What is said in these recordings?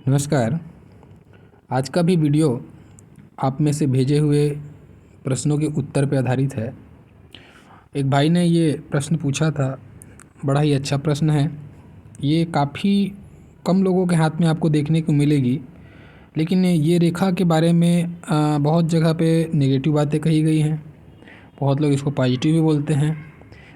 नमस्कार। आज का भी वीडियो आप में से भेजे हुए प्रश्नों के उत्तर पर आधारित है। एक भाई ने ये प्रश्न पूछा था, बड़ा ही अच्छा प्रश्न है। ये काफ़ी कम लोगों के हाथ में आपको देखने को मिलेगी, लेकिन ये रेखा के बारे में बहुत जगह पे नेगेटिव बातें कही गई हैं। बहुत लोग इसको पॉजिटिव भी बोलते हैं।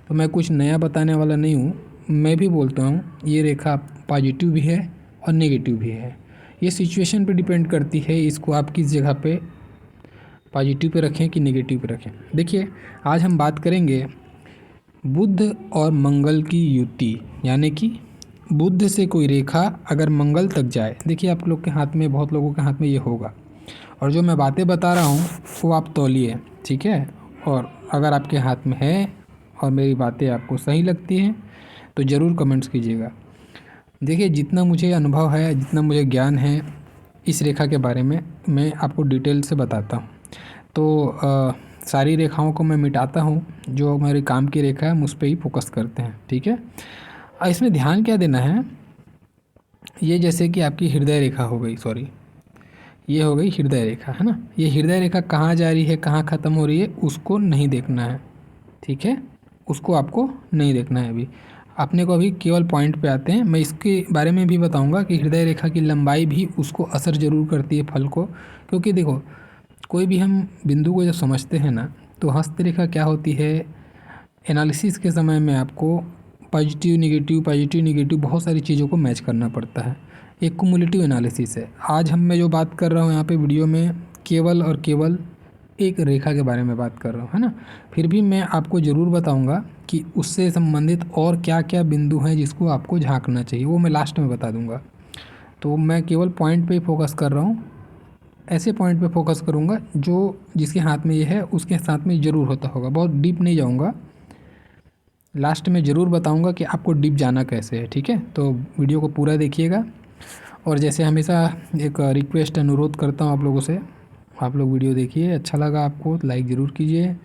तो मैं कुछ नया बताने वाला नहीं हूँ। मैं भी बोलता हूँ ये रेखा पॉजिटिव भी है और नेगेटिव भी है। ये सिचुएशन पे डिपेंड करती है, इसको आप किस जगह पे पॉजिटिव पे रखें कि नेगेटिव पे रखें। देखिए, आज हम बात करेंगे बुध और मंगल की युति, यानी कि बुध से कोई रेखा अगर मंगल तक जाए। देखिए, आप लोग के हाथ में, बहुत लोगों के हाथ में ये होगा, और जो मैं बातें बता रहा हूँ वो आप तौलिए, ठीक है। और अगर आपके हाथ में है और मेरी बातें आपको सही लगती हैं तो ज़रूर कमेंट्स कीजिएगा। देखिए, जितना मुझे अनुभव है, जितना मुझे ज्ञान है इस रेखा के बारे में, मैं आपको डिटेल से बताता हूँ। तो सारी रेखाओं को मैं मिटाता हूँ, जो मेरे काम की रेखा है हम उस पर ही फोकस करते हैं, ठीक है। इसमें ध्यान क्या देना है, ये जैसे कि आपकी हृदय रेखा हो गई, सॉरी, ये हो गई हृदय रेखा, है ना। ये हृदय रेखा कहाँ जा रही है, कहाँ ख़त्म हो रही है, उसको नहीं देखना है, ठीक है। उसको आपको नहीं देखना है। अभी अपने को अभी केवल पॉइंट पे आते हैं। मैं इसके बारे में भी बताऊंगा कि हृदय रेखा की लंबाई भी उसको असर ज़रूर करती है फल को। क्योंकि देखो, कोई भी हम बिंदु को जब समझते हैं ना, तो हस्तरेखा क्या होती है, एनालिसिस के समय में आपको पॉजिटिव निगेटिव बहुत सारी चीज़ों को मैच करना पड़ता है। एक कुमुलेटिव एनालिसिस है। आज मैं जो बात कर रहा हूँ यहाँ पे वीडियो में, केवल और केवल एक रेखा के बारे में बात कर रहा हूँ, है ना। फिर भी मैं आपको ज़रूर बताऊँगा कि उससे संबंधित और क्या क्या बिंदु हैं जिसको आपको झांकना चाहिए, वो मैं लास्ट में बता दूँगा। तो मैं केवल पॉइंट पे ही फोकस कर रहा हूँ। ऐसे पॉइंट पे फोकस करूँगा जो जिसके हाथ में ये है उसके साथ में ज़रूर होता होगा। बहुत डीप नहीं जाऊँगा, लास्ट में ज़रूर बताऊँगा कि आपको डीप जाना कैसे है, ठीक है। तो वीडियो को पूरा देखिएगा। और जैसे हमेशा एक रिक्वेस्ट, अनुरोध करता हूँ आप लोगों से, आप लोग वीडियो देखिए, अच्छा लगा आपको तो लाइक ज़रूर कीजिए।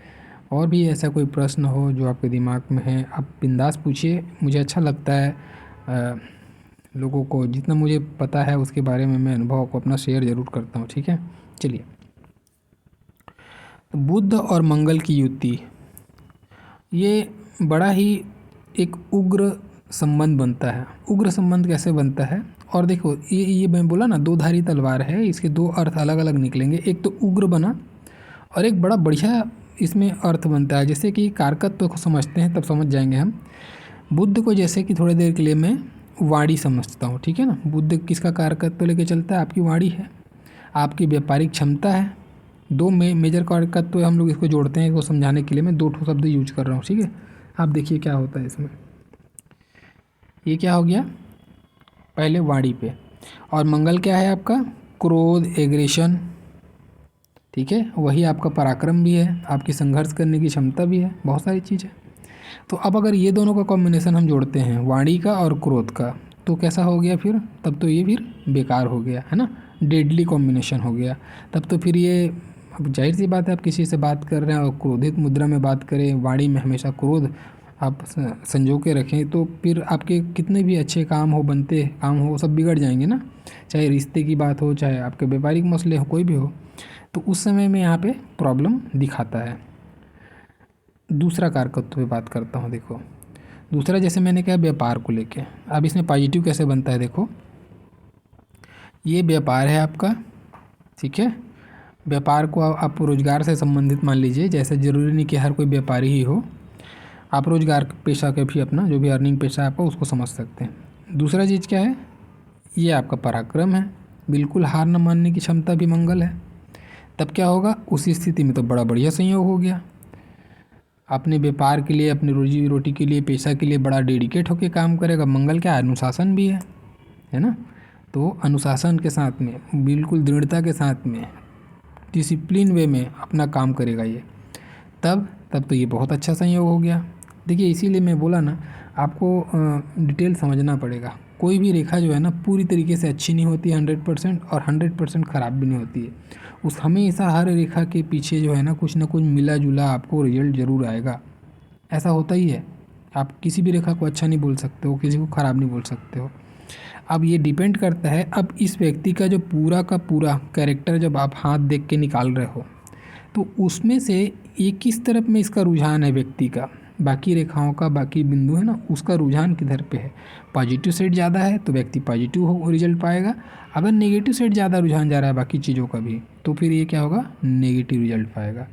और भी ऐसा कोई प्रश्न हो जो आपके दिमाग में है, आप बिंदास पूछिए। मुझे अच्छा लगता है लोगों को, जितना मुझे पता है उसके बारे में मैं अनुभव को अपना शेयर ज़रूर करता हूँ, ठीक है। चलिए, तो बुध और मंगल की युति, ये बड़ा ही एक उग्र संबंध बनता है। उग्र संबंध कैसे बनता है, और देखो, ये मैं बोला ना, दो धारी तलवार है, इसके दो अर्थ अलग अलग निकलेंगे। एक तो उग्र बना, और एक बड़ा बढ़िया इसमें अर्थ बनता है। जैसे कि कारकत्व को समझते हैं तब समझ जाएंगे हम। बुद्ध को जैसे कि थोड़ी देर के लिए मैं वाणी समझता हूँ, ठीक है ना। बुद्ध किसका कारकत्व लेके चलता है, आपकी वाणी है, आपकी व्यापारिक क्षमता है। दो मेजर कारकत्व हम लोग इसको जोड़ते हैं, इसको समझाने के लिए मैं दो ठो शब्द यूज कर रहा हूँ, ठीक है। आप देखिए क्या होता है इसमें। ये क्या हो गया, पहले वाणी पे, और मंगल क्या है आपका, क्रोध, एग्रेशन, ठीक है। वही आपका पराक्रम भी है, आपकी संघर्ष करने की क्षमता भी है, बहुत सारी चीज़ है। तो अब अगर ये दोनों का कॉम्बिनेशन हम जोड़ते हैं, वाणी का और क्रोध का, तो कैसा हो गया फिर, तब तो ये फिर बेकार हो गया, है ना। डेडली कॉम्बिनेशन हो गया। तब तो फिर ये, अब जाहिर सी बात है, आप किसी से बात कर रहे हैं और क्रोधित मुद्रा में बात करें, वाणी में हमेशा क्रोध आप संजो के रखें, तो फिर आपके कितने भी अच्छे काम हो, बनते काम हो, सब बिगड़ जाएंगे ना। चाहे रिश्ते की बात हो, चाहे आपके व्यापारिक मसले हो, कोई भी हो, तो उस समय में यहाँ पे प्रॉब्लम दिखाता है। दूसरा कारकत्व पे बात करता हूँ। देखो, दूसरा जैसे मैंने कहा व्यापार को लेके, अब इसमें पॉजिटिव कैसे बनता है, देखो, ये व्यापार है आपका, ठीक है। व्यापार को आप रोजगार से संबंधित मान लीजिए, जैसे ज़रूरी नहीं कि हर कोई व्यापारी ही हो, आप रोजगार पेशा के भी अपना जो भी अर्निंग पेशा है आपका, उसको समझ सकते हैं। दूसरा चीज़ क्या है, ये आपका पराक्रम है, बिल्कुल हार न मानने की क्षमता भी मंगल है। तब क्या होगा, उसी स्थिति में तो बड़ा बढ़िया संयोग हो गया। अपने व्यापार के लिए, अपनी रोजी रोटी के लिए, पेशा के लिए बड़ा डेडिकेट होकर काम करेगा। मंगल क्या, अनुशासन भी है ना। तो अनुशासन के साथ में, बिल्कुल दृढ़ता के साथ में, डिसिप्लिन वे में अपना काम करेगा ये, तब तो ये बहुत अच्छा संयोग हो गया। देखिए, इसीलिए मैं बोला ना, आपको डिटेल समझना पड़ेगा। कोई भी रेखा जो है ना, पूरी तरीके से अच्छी नहीं होती 100%, और 100% ख़राब भी नहीं होती है। उस हमेशा हर रेखा के पीछे जो है ना, कुछ ना कुछ मिला जुला आपको रिजल्ट ज़रूर आएगा। ऐसा होता ही है। आप किसी भी रेखा को अच्छा नहीं बोल सकते हो, किसी को ख़राब नहीं बोल सकते हो। अब ये डिपेंड करता है, अब इस व्यक्ति का जो पूरा का पूरा कैरेक्टर जब आप हाथ देख के निकाल रहे हो तो उसमें से ये किस तरफ में इसका रुझान है व्यक्ति का, बाकी रेखाओं का बाकी बिंदु है ना, उसका रुझान किधर पे है। पॉजिटिव साइड ज़्यादा है तो व्यक्ति पॉजिटिव हो रिजल्ट पाएगा, अगर नेगेटिव साइड ज़्यादा रुझान जा रहा है बाकी चीज़ों का भी तो फिर ये क्या होगा, नेगेटिव रिजल्ट पाएगा।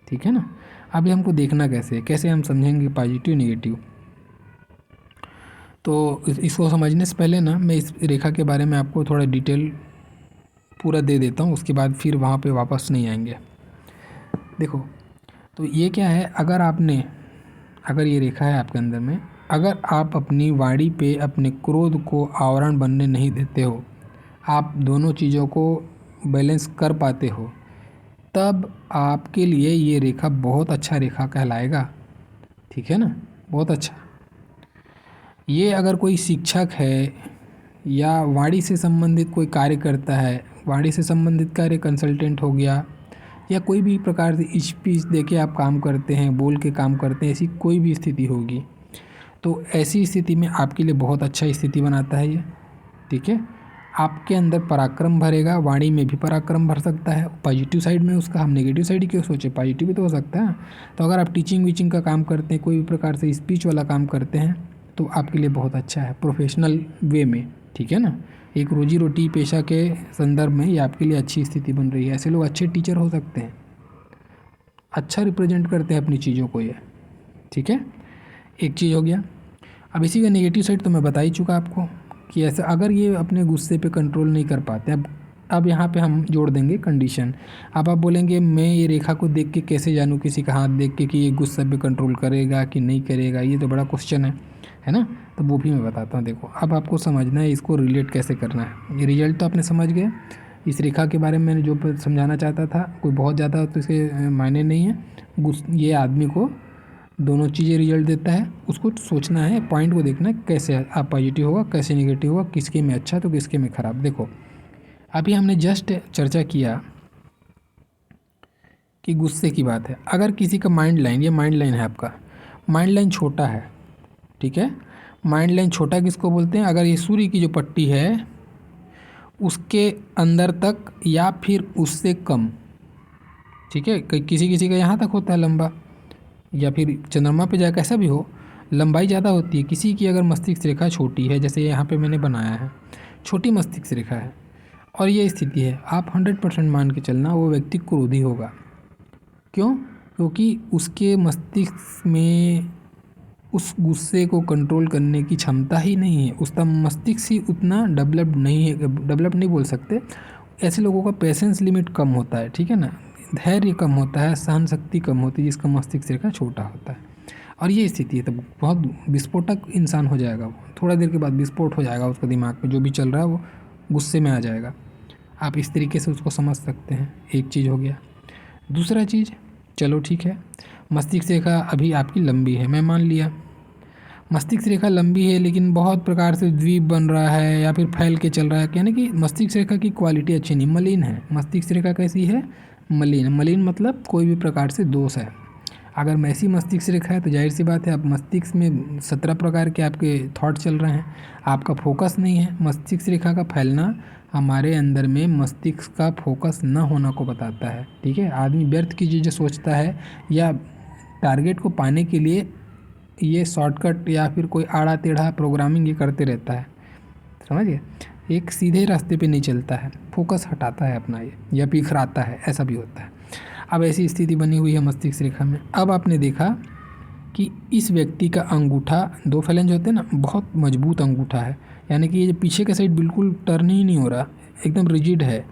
ठीक है ना। अभी हमको देखना कैसे हम समझेंगे पॉजिटिव नेगेटिव। तो इसको समझने से पहले ना मैं इस रेखा के बारे में आपको थोड़ा डिटेल पूरा दे देता हूँ, उसके बाद फिर वहाँ पे वापस नहीं आएंगे। देखो तो ये क्या है, अगर ये रेखा है आपके अंदर में, अगर आप अपनी वाणी पे अपने क्रोध को आवरण बनने नहीं देते हो, आप दोनों चीज़ों को बैलेंस कर पाते हो, तब आपके लिए ये रेखा बहुत अच्छा रेखा कहलाएगा। ठीक है ना, बहुत अच्छा। ये अगर कोई शिक्षक है या वाणी से संबंधित कोई कार्य करता है, वाणी से संबंधित कार्य कंसल्टेंट हो गया, या कोई भी प्रकार से स्पीच दे के आप काम करते हैं, बोल के काम करते हैं, ऐसी कोई भी स्थिति होगी तो ऐसी स्थिति में आपके लिए बहुत अच्छा स्थिति बनाता है ये। ठीक है, आपके अंदर पराक्रम भरेगा, वाणी में भी पराक्रम भर सकता है। पॉजिटिव साइड में उसका, हम नेगेटिव साइड ही क्यों सोचे, पॉजिटिव भी तो हो सकता है। तो अगर आप टीचिंग वीचिंग का काम करते हैं, कोई भी प्रकार से स्पीच वाला काम करते हैं तो आपके लिए बहुत अच्छा है प्रोफेशनल वे में। ठीक है ना, एक रोजी रोटी पेशा के संदर्भ में ये आपके लिए अच्छी स्थिति बन रही है। ऐसे लोग अच्छे टीचर हो सकते हैं, अच्छा रिप्रेजेंट करते हैं अपनी चीज़ों को ये। ठीक है, एक चीज़ हो गया। अब इसी का नेगेटिव साइड तो मैं बता ही चुका आपको कि ऐसा अगर ये अपने गुस्से पे कंट्रोल नहीं कर पाते। अब यहाँ पे हम जोड़ देंगे कंडीशन। अब आप बोलेंगे मैं ये रेखा को देख के कैसे जानूँ, किसी का हाथ देख के, कि ये गुस्से पे कंट्रोल करेगा कि नहीं करेगा, ये तो बड़ा क्वेश्चन है ना। तो वो भी मैं बताता हूँ। देखो अब आपको समझना है इसको रिलेट कैसे करना है। ये रिजल्ट तो आपने समझ गए, इस रेखा के बारे में मैंने जो समझाना चाहता था, कोई बहुत ज़्यादा तो इसके मायने नहीं है। ये आदमी को दोनों चीज़ें रिजल्ट देता है, उसको सोचना है, पॉइंट को देखना है कैसे आप पॉजिटिव होगा कैसे नेगेटिव होगा, किसके में अच्छा तो किसके में ख़राब। देखो अभी हमने जस्ट चर्चा किया कि गुस्से की बात है। अगर किसी का माइंड लाइन, ये माइंड लाइन है आपका, माइंड लाइन छोटा है। ठीक है, माइंड लाइन छोटा किसको बोलते हैं, अगर ये सूर्य की जो पट्टी है उसके अंदर तक या फिर उससे कम। ठीक है, किसी किसी का यहाँ तक होता है लंबा, या फिर चंद्रमा पे जाए, कैसा भी हो लंबाई ज़्यादा होती है। किसी की अगर मस्तिष्क रेखा छोटी है, जैसे यहाँ पे मैंने बनाया है छोटी मस्तिष्क रेखा है और ये स्थिति है, आप 100% मान के चलना वो व्यक्ति क्रोधी होगा। क्यों? क्योंकि उसके मस्तिष्क में उस गुस्से को कंट्रोल करने की क्षमता ही नहीं है, उसका मस्तिष्क ही उतना डेवलप्ड नहीं है। डेवलप नहीं बोल सकते, ऐसे लोगों का पेशेंस लिमिट कम होता है। ठीक है ना, धैर्य कम होता है, सहन शक्ति कम होती है, जिसका मस्तिष्क रेखा छोटा होता है। और ये स्थिति है तो बहुत विस्फोटक इंसान हो जाएगा वो, थोड़ा देर के बाद विस्फोट हो जाएगा उसका दिमाग में, जो भी चल रहा है वो गुस्से में आ जाएगा। आप इस तरीके से उसको समझ सकते हैं। एक चीज़ हो गया। दूसरा चीज़, चलो ठीक है, मस्तिष्क रेखा अभी आपकी लंबी है, मैं मान लिया मस्तिष्क रेखा लंबी है, लेकिन बहुत प्रकार से द्वीप बन रहा है या फिर फैल के चल रहा है, यानी कि मस्तिष्क रेखा की क्वालिटी अच्छी नहीं, मलिन है। मस्तिष्क रेखा कैसी है, मलिन। मलिन मतलब कोई भी प्रकार से दोष है। अगर ऐसी मस्तिष्क रेखा है तो जाहिर सी बात है आप मस्तिष्क में 17 प्रकार के आपके थॉट चल रहे हैं, आपका फोकस नहीं है। मस्तिष्क रेखा का फैलना हमारे अंदर में मस्तिष्क का फोकस न होना को बताता है। ठीक है, आदमी व्यर्थ की चीज़ें सोचता है या टारगेट को पाने के लिए ये शॉर्टकट या फिर कोई आड़ा टेढ़ा प्रोग्रामिंग ये करते रहता है, समझिए, एक सीधे रास्ते पे नहीं चलता है, फोकस हटाता है अपना ये, या बिखराता है, ऐसा भी होता है। अब ऐसी स्थिति बनी हुई है मस्तिष्क रेखा में। अब आपने देखा कि इस व्यक्ति का अंगूठा, 2 फ्लैंज होते हैं ना, बहुत मजबूत अंगूठा है, यानी कि ये पीछे का साइड बिल्कुल टर्न ही नहीं हो रहा, एकदम रिजिड है।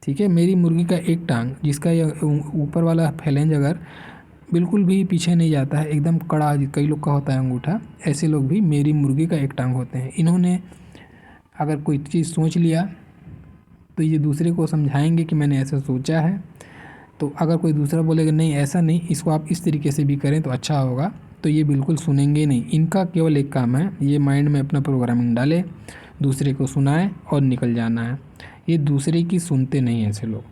ठीक है, मेरी मुर्गी का एक टांग, जिसका ये ऊपर वाला फ्लैंज अगर बिल्कुल भी पीछे नहीं जाता है, एकदम कड़ा, कई लोग का होता है अंगूठा, ऐसे लोग भी मेरी मुर्गी का एक टांग होते हैं। इन्होंने अगर कोई चीज़ सोच लिया तो ये दूसरे को समझाएंगे कि मैंने ऐसा सोचा है, तो अगर कोई दूसरा बोलेगा नहीं ऐसा नहीं, इसको आप इस तरीके से भी करें तो अच्छा होगा, तो ये बिल्कुल सुनेंगे नहीं। इनका केवल एक काम है, ये माइंड में अपना प्रोग्रामिंग डाले, दूसरे को सुनाए और निकल जाना है। ये दूसरे की सुनते नहीं ऐसे लोग।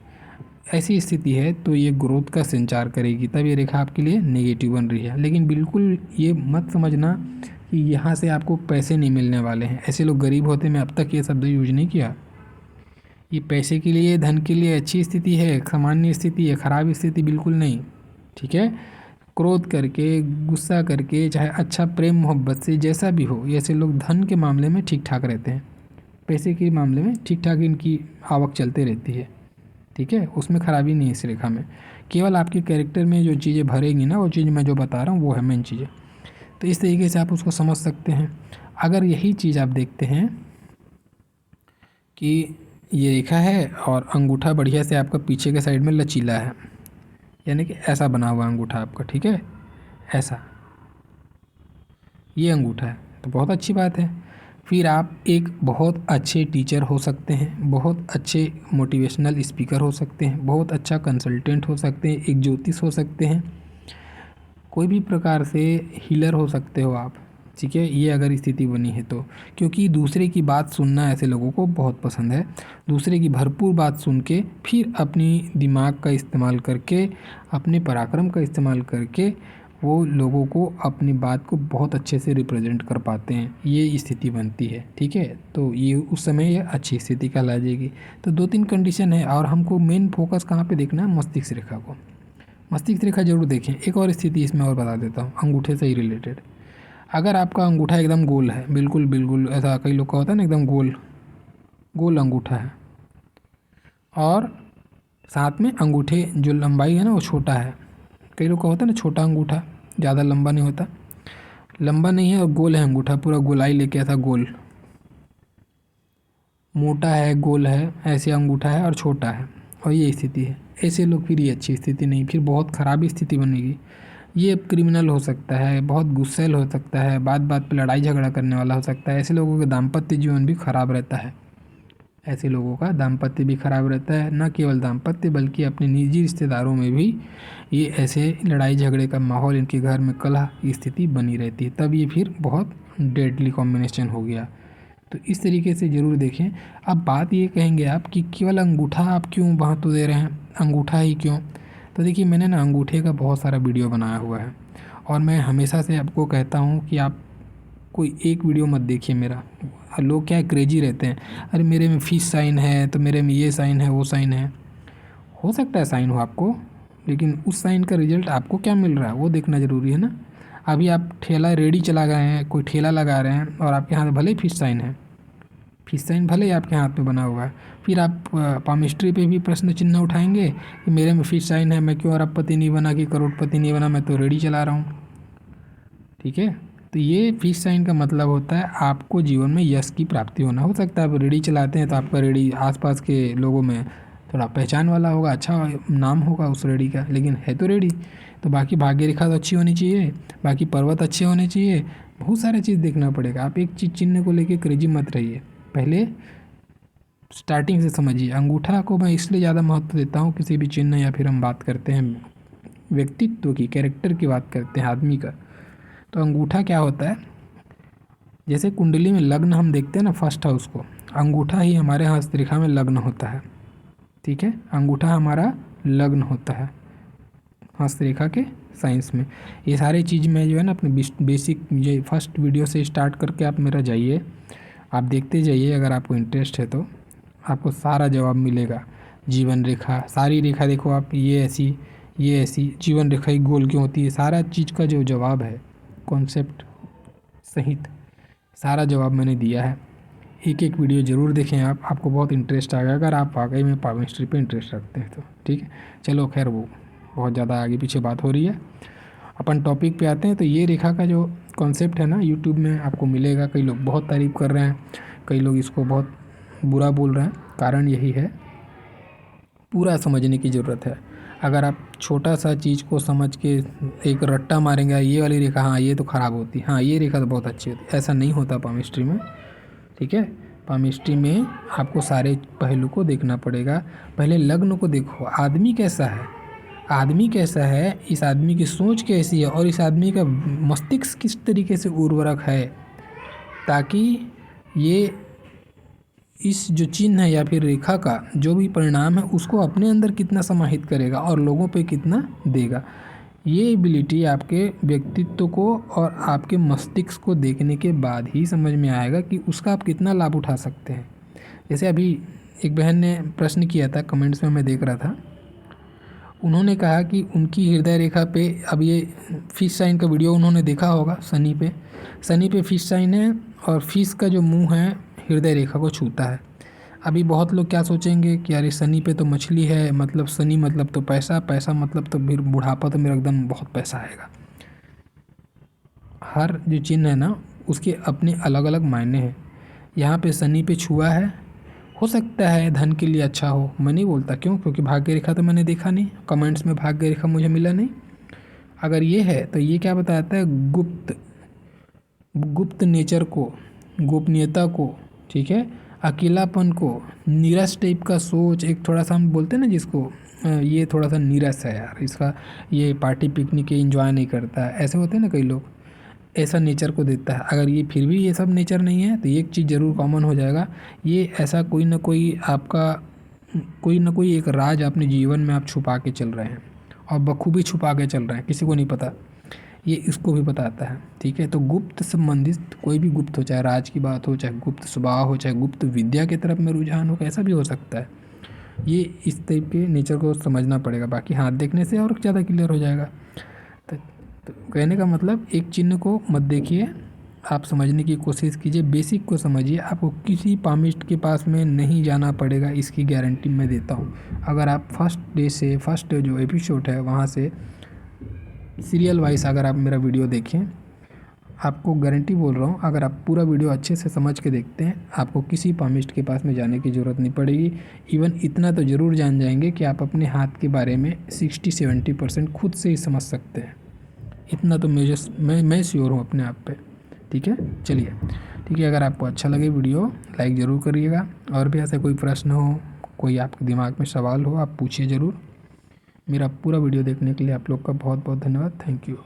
ऐसी स्थिति है तो ये ग्रोथ का संचार करेगी, तब ये रेखा आपके लिए नेगेटिव बन रही है। लेकिन बिल्कुल ये मत समझना कि यहाँ से आपको पैसे नहीं मिलने वाले हैं। ऐसे लोग गरीब होते, मैं अब तक ये शब्द यूज नहीं किया। ये पैसे के लिए, धन के लिए अच्छी स्थिति है, सामान्य स्थिति है, ख़राब स्थिति बिल्कुल नहीं। ठीक है, क्रोध करके, गुस्सा करके, चाहे अच्छा प्रेम मोहब्बत से, जैसा भी हो, ऐसे लोग धन के मामले में ठीक ठाक रहते हैं, पैसे के मामले में ठीक ठाक इनकी आवक चलते रहती है। ठीक है, उसमें खराबी नहीं है इस रेखा में। केवल आपके कैरेक्टर में जो चीज़ें भरेंगी ना, वो चीज़ मैं जो बता रहा हूँ वो है मेन चीज़ें। तो इस तरीके से आप उसको समझ सकते हैं। अगर यही चीज़ आप देखते हैं कि ये रेखा है और अंगूठा बढ़िया से आपका पीछे के साइड में लचीला है, यानी कि ऐसा बना हुआ अंगूठा आपका, ठीक है, ऐसा ये अंगूठा है, तो बहुत अच्छी बात है। फिर आप एक बहुत अच्छे टीचर हो सकते हैं, बहुत अच्छे मोटिवेशनल स्पीकर हो सकते हैं, बहुत अच्छा कंसल्टेंट हो सकते हैं, एक ज्योतिष हो सकते हैं, कोई भी प्रकार से हीलर हो सकते हो आप। ठीक है, ये अगर स्थिति बनी है तो, क्योंकि दूसरे की बात सुनना ऐसे लोगों को बहुत पसंद है। दूसरे की भरपूर बात सुन के फिर अपनी दिमाग का इस्तेमाल करके, अपने पराक्रम का इस्तेमाल करके वो लोगों को अपनी बात को बहुत अच्छे से रिप्रेजेंट कर पाते हैं, ये स्थिति बनती है। ठीक है, तो ये उस समय ये अच्छी स्थिति कहला जाएगी। तो 2-3 कंडीशन है, और हमको मेन फोकस कहाँ पे देखना है, मस्तिष्क रेखा को। मस्तिष्क रेखा जरूर देखें। एक और स्थिति इसमें और बता देता हूँ, अंगूठे से ही रिलेटेड। अगर आपका अंगूठा एकदम गोल है, बिल्कुल बिल्कुल ऐसा कई लोग का होता है ना, एकदम गोल गोल अंगूठा है, और साथ में अंगूठे जो लंबाई है ना वो छोटा है, कई लोग का होता है ना छोटा अंगूठा, ज़्यादा लंबा नहीं होता, लंबा नहीं है और गोल है अंगूठा, पूरा गोलाई लेके ऐसा गोल, मोटा है, गोल है, ऐसे अंगूठा है और छोटा है, और ये स्थिति है। ऐसे लोग, फिर ये अच्छी स्थिति नहीं, फिर बहुत ख़राब स्थिति बनेगी। ये क्रिमिनल हो सकता है, बहुत गुस्सैल हो सकता है, बात बात पे लड़ाई झगड़ा करने वाला हो सकता है। ऐसे लोगों का दाम्पत्य जीवन भी खराब रहता है। ऐसे लोगों का दाम्पत्य भी खराब रहता है, न केवल दाम्पत्य बल्कि अपने निजी रिश्तेदारों में भी ये ऐसे लड़ाई झगड़े का माहौल, इनके घर में कलह की स्थिति बनी रहती है। तब ये फिर बहुत डेडली कॉम्बिनेशन हो गया। तो इस तरीके से ज़रूर देखें। अब बात ये कहेंगे आप कि केवल अंगूठा आप क्यों महत्व दे रहे हैं, अंगूठा ही क्यों? तो देखिए, मैंने ना अंगूठे का बहुत सारा वीडियो बनाया हुआ है, और मैं हमेशा से आपको कहता हूँ कि आप कोई एक वीडियो मत देखिए मेरा। लोग क्या क्रेजी रहते हैं, अरे मेरे में फिश साइन है, तो मेरे में ये साइन है, वो साइन है। हो सकता है साइन हो आपको, लेकिन उस साइन का रिजल्ट आपको क्या मिल रहा है वो देखना ज़रूरी है ना। अभी आप ठेला रेडी चला गए हैं, कोई ठेला लगा रहे हैं, और आपके हाथ भले ही फिश साइन है, फिश साइन भले ही आपके हाथ में बना हुआ है, फिर आप पामिस्ट्री पे भी प्रश्न चिन्ह उठाएंगे कि मेरे में फिश साइन है, मैं क्यों अरबपति नहीं बना कि करोड़पति नहीं बना, मैं तो रेडी चला रहा हूँ। ठीक है, तो ये फिश साइन का मतलब होता है आपको जीवन में यश की प्राप्ति होना। हो सकता है आप रेडी चलाते हैं तो आपका रेडी आसपास के लोगों में थोड़ा पहचान वाला होगा, अच्छा नाम होगा उस रेडी का, लेकिन है तो रेडी। तो बाकी भाग्य रेखा तो अच्छी होनी चाहिए, बाकी पर्वत अच्छे होने चाहिए, बहुत सारे चीज़ देखना पड़ेगा। आप एक चीज़ चिन्ह को लेके क्रेजी मत रहिए, पहले स्टार्टिंग से समझिए। अंगूठा को मैं इसलिए ज़्यादा महत्व देता हूँ, किसी भी चिन्ह, या फिर हम बात करते हैं व्यक्तित्व की, कैरेक्टर की बात करते हैं आदमी का, तो अंगूठा क्या होता है, जैसे कुंडली में लग्न हम देखते हैं ना फर्स्ट हाउस को, अंगूठा ही हमारे हस्तरेखा में लग्न होता है। ठीक है, अंगूठा हमारा लग्न होता है हस्तरेखा के साइंस में। ये सारी चीज़ में जो है ना अपने बेसिक, ये फर्स्ट वीडियो से स्टार्ट करके आप मेरा जाइए, आप देखते जाइए, अगर आपको इंटरेस्ट है तो आपको सारा जवाब मिलेगा। जीवन रेखा, सारी रेखा देखो आप, ये ऐसी, ये ऐसी, जीवन रेखा ही गोल क्यों होती है, सारा चीज़ का जो जवाब है कॉन्सेप्ट सहित सारा जवाब मैंने दिया है। एक एक वीडियो ज़रूर देखें आप, आपको बहुत इंटरेस्ट आएगा अगर आप वाकई में पामिस्ट्री पे इंटरेस्ट रखते हैं तो। ठीक है, चलो खैर, वो बहुत ज़्यादा आगे पीछे बात हो रही है, अपन टॉपिक पे आते हैं। तो ये रेखा का जो कॉन्सेप्ट है ना, यूट्यूब में आपको मिलेगा, कई लोग बहुत तारीफ़ कर रहे हैं, कई लोग इसको बहुत बुरा बोल रहे हैं। कारण यही है, पूरा समझने की ज़रूरत है। अगर आप छोटा सा चीज़ को समझ के एक रट्टा मारेंगे, ये वाली रेखा हाँ ये तो ख़राब होती, हाँ ये रेखा तो बहुत अच्छी होती, ऐसा नहीं होता पामिस्ट्री में। ठीक है, पामिस्ट्री में आपको सारे पहलू को देखना पड़ेगा। पहले लग्न को देखो, आदमी कैसा है, आदमी कैसा है, इस आदमी की सोच कैसी है, और इस आदमी का मस्तिष्क किस तरीके से उर्वरक है, ताकि ये इस जो चिन्ह है या फिर रेखा का जो भी परिणाम है उसको अपने अंदर कितना समाहित करेगा और लोगों पे कितना देगा। ये एबिलिटी आपके व्यक्तित्व को और आपके मस्तिष्क को देखने के बाद ही समझ में आएगा कि उसका आप कितना लाभ उठा सकते हैं। जैसे अभी एक बहन ने प्रश्न किया था, कमेंट्स में मैं देख रहा था, उन्होंने कहा कि उनकी हृदय रेखा पे, अब ये फिश साइन का वीडियो उन्होंने देखा होगा, शनि पे फिश साइन है और फिश का जो मुंह है हृदय रेखा को छूता है। अभी बहुत लोग क्या सोचेंगे कि यार शनि पे तो मछली है, मतलब शनि मतलब तो पैसा, पैसा मतलब तो फिर बुढ़ापा, तो मेरा एकदम बहुत पैसा आएगा। हर जो चिन्ह है ना उसके अपने अलग अलग मायने हैं। यहाँ पे शनि पे छुआ है, हो सकता है धन के लिए अच्छा हो, मैं नहीं बोलता, क्यों, क्योंकि भाग्य रेखा तो मैंने देखा नहीं, कमेंट्स में भाग्य रेखा मुझे मिला नहीं। अगर ये है तो ये क्या बताता है, गुप्त नेचर को, गोपनीयता को, ठीक है, अकेलापन को, नीरस टाइप का सोच, एक थोड़ा सा हम बोलते हैं ना जिसको ये थोड़ा सा नीरस है यार, इसका ये पार्टी पिकनिक एंजॉय नहीं करता है, ऐसे होते हैं ना कई लोग, ऐसा नेचर को देता है। अगर ये फिर भी ये सब नेचर नहीं है तो एक चीज़ ज़रूर कॉमन हो जाएगा, ये ऐसा कोई ना कोई आपका, कोई ना कोई एक राज अपने जीवन में आप छुपा के चल रहे हैं और बखूबी छुपा के चल रहे हैं, किसी को नहीं पता, ये इसको भी बताता है। ठीक है, तो गुप्त संबंधित कोई भी गुप्त हो, चाहे राज की बात हो, चाहे गुप्त स्वभाव हो, चाहे गुप्त विद्या की तरफ में रुझान हो, कैसा भी हो सकता है, ये इस टाइप के नेचर को समझना पड़ेगा। बाकी हाथ देखने से और ज़्यादा क्लियर हो जाएगा। तो कहने का मतलब, एक चिन्ह को मत देखिए, आप समझने की कोशिश कीजिए, बेसिक को समझिए, आपको किसी पामिस्ट के पास में नहीं जाना पड़ेगा, इसकी गारंटी मैं देता हूँ। अगर आप फर्स्ट डे से, फर्स्ट जो एपिसोड है वहाँ से सीरियल वाइज अगर आप मेरा वीडियो देखें, आपको गारंटी बोल रहा हूँ, अगर आप पूरा वीडियो अच्छे से समझ के देखते हैं, आपको किसी पामिस्ट के पास में जाने की ज़रूरत नहीं पड़ेगी। इवन इतना तो ज़रूर जान जाएंगे कि आप अपने हाथ के बारे में 60-70% खुद से ही समझ सकते हैं। इतना तो मैं श्योर हूँ अपने आप पे। ठीक है, चलिए, ठीक है, अगर आपको अच्छा लगे वीडियो लाइक ज़रूर करिएगा, और भी ऐसा कोई प्रश्न हो, कोई आपके दिमाग में सवाल हो, आप पूछिए ज़रूर। मेरा पूरा वीडियो देखने के लिए आप लोग का बहुत बहुत धन्यवाद। Thank you.